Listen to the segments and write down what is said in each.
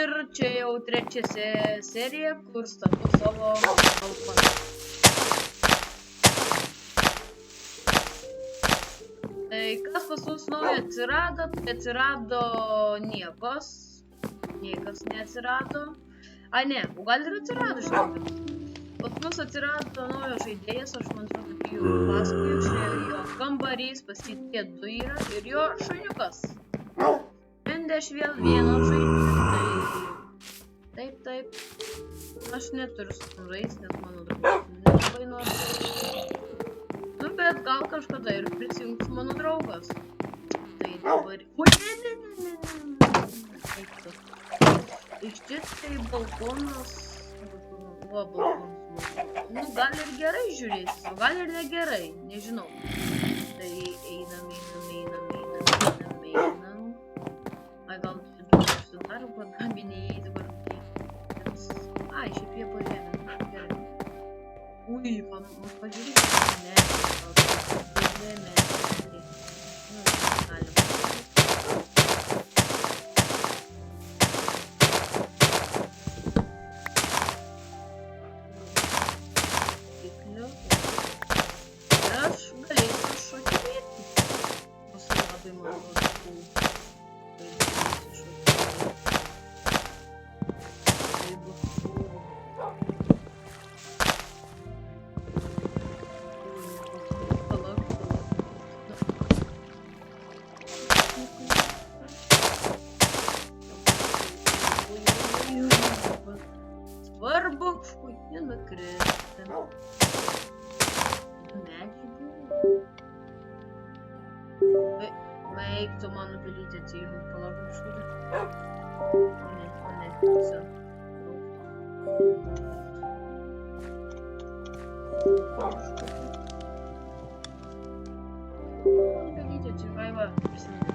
ir čia jau trečia serija, kur statau savo balkoną. Tai kas pas mus naujo atsirado, tai atsirado niekas neatsirado. A ne, o gal ir atsirado, žinokit. Pas mus atsirado naujo žaidėjas, aš man atrodo, kad jų pasakoju, čia jo kambarys, pasitie 2 yra ir jo šuniukas. Šiandien aš vėl vieno žaidžiu, taip. Aš neturiu su tam žaisti, nes mano draugas nelabai nori. Nu, bet gal kažkada ir prisijungs mano draugas. Tai dabar... Ui, ne. Iš čia tai balkonas... Va, balkonas. Nu, gal ir gerai žiūrėsis, o gal ir negerai, nežinau. Tai einam. Ai, gal sudarom, kad gambiniai dabar... Ai, šiaip jie pažemė, gerai. Ui, pažiūrėkite, ne. Svarbu, nenukristi. Medžiai buvo. Eik, tu mano pelytė atsijų, palauk kažkada. O ne, tiesa. Pelytė atsijų, va, prisimenu.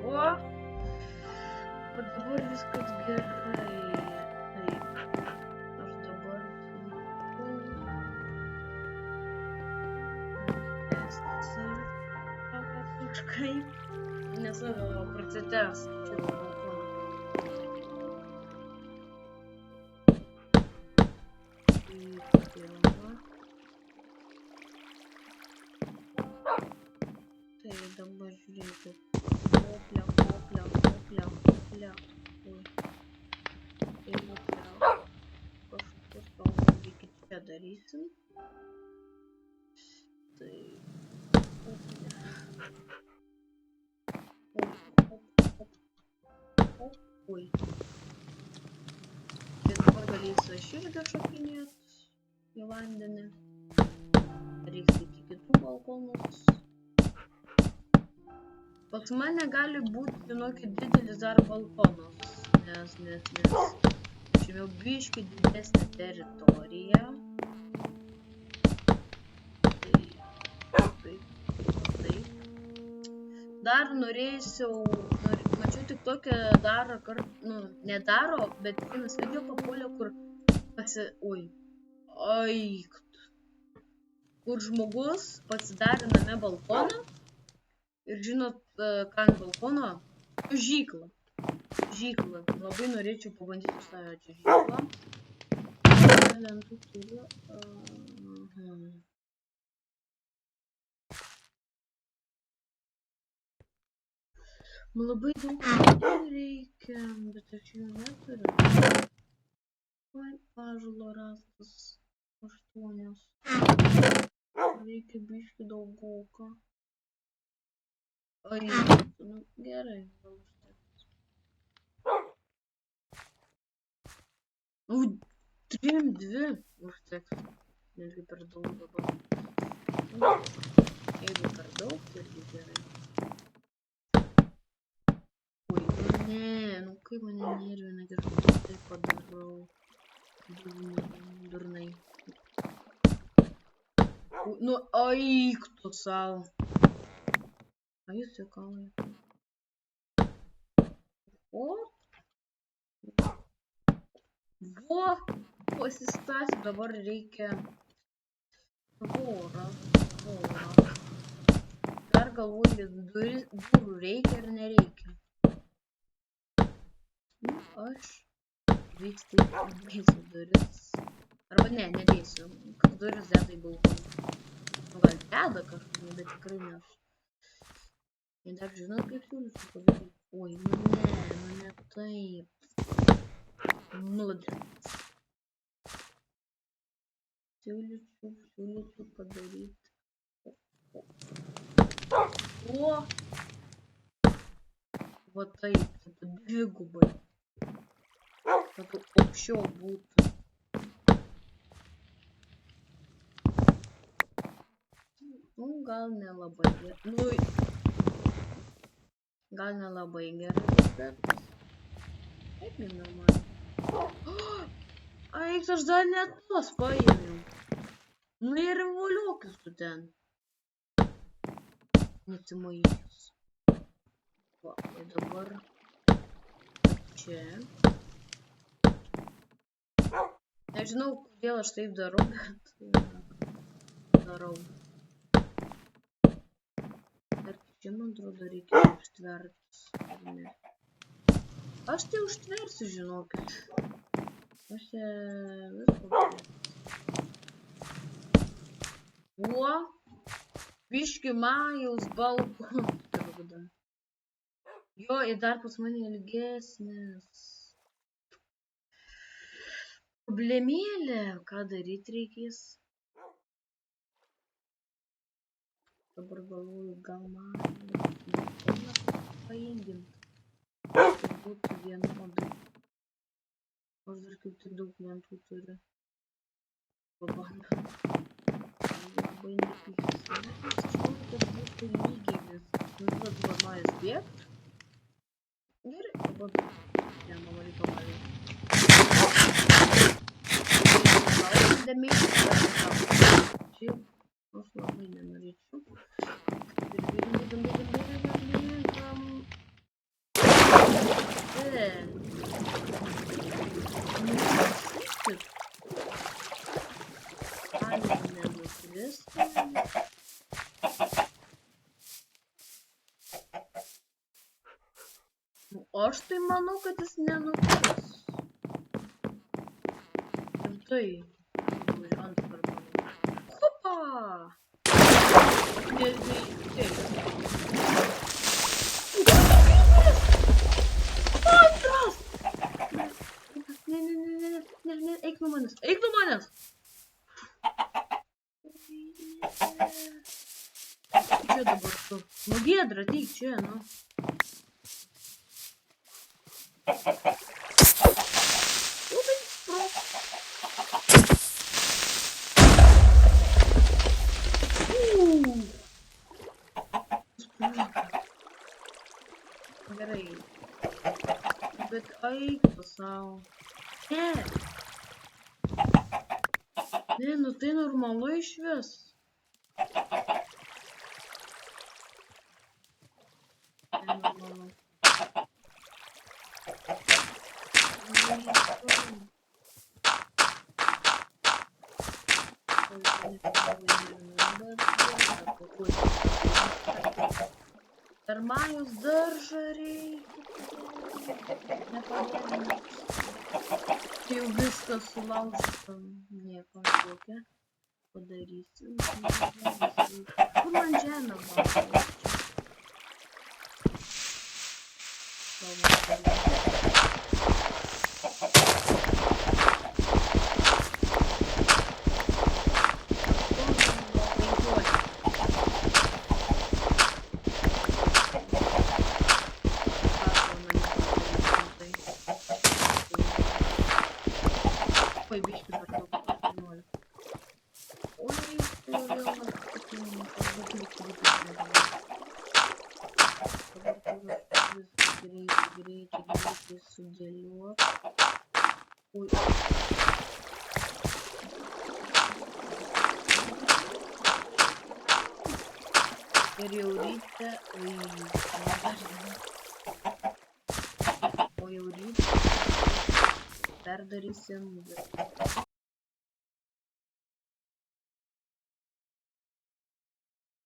O, bet dabar viskas gerai. Taip, aš dabar kažkaip, nes pracitęs čia balkoną. Tai dabar žiūrėkit. Hoplia. Ui. Jeigu kažkokius galbūt čia darysim. Tai... Ui. Tai dabar galėsiu aš irgi šokinėt į vandenį. Reiks iki kitų balkonus. Pas mane gali būti, žinokit, didelis dar balkonas, nes čia jau biškį didesnė teritorija. Taip. Dar norėsiu, mačiau tik tokią darą, nedaro, bet vienas video papuolė, kur kur žmogus pasidarė name balkoną. Ir žinot, ką ant balkono? Žyklą. Labai norėčiau pabandyti užstatyti žyklą. Lentų turiu. Man labai daug lentų reikia, bet aš jų neturiu. Oi, ąžuolo rastas 8. Reikia biškį daugoką. Oi, nu gerai, gal užteks. 3-2 užteks. Netgi per daug dabar. Jeigu per daug, tai irgi gerai. Ui, ne, nu kaip mane nervina, kad aš tai padarau. Durnai. Nu, eik tu savo. A jūs juokaujate. Pasistasiu, dabar reikia tvorą. Dar galvoju, durų reikia ar nereikia. Nu, aš vis tik dėsiu duris. Arba ne, nedėsiu. Kas duris deda į balkoną. Nu, gal deda kažkur, bet tikrai ne aš. Ir dar žinot, kaip siūlysiu padaryti. Oi, nu ne taip. Молодец. Siūlyčiau padaryti. O! Va taip, tada dvigubai. Tada aukščiau būtų. Nu, gal nelabai gerai. Nu, gal nelabai gerai, bet... Taip, normaliai. Ai, aš dar net tos paėmiau. Nu ir voliokis tu ten. Nesimaišys. Va, ir dabar čia. Nežinau, kodėl aš taip darau, bet darau. Ir čia, man atrodo, reikia užtvertis. Aš tai užtversiu, žinokit. Aš viską. O, biški Majaus balkoną. Jo, ir dar pas mane ilgesnis. Problemėlė, ką daryti reikės. Dabar galvoju, gal man paėgint. Tai būtų vienodai. Aš dar kaip tik daug lentų turiu. Pabandau. Labai nepykis. Aš noriu, kad būtų lygiai viskas. Nu, dabar norės bėgt. Gerai, pabandau. Ne, mama reikia valgyti. Čia aš labai nenorėčiau. Aš tai manau, kad jis nenukris. Ir tai. Antrą kartą. Hopa! Antras! Ne, eik nuo manęs. Eik nuo manęs! Čia dabar tu. Nu, Giedra, ateik čia, nu. Gerai. Bet eik pasau. Ne. Ne, nu tai normalu išvis. Nenormalu. Dar Majos daržą reikia. Nepadarys. Jau viskas sulaužta. Nieko tokia. Padarysim. Kur man žemė buvo? Greitai sudėliuot. Ui. Ir jau ryte, o jau ryte perdarysim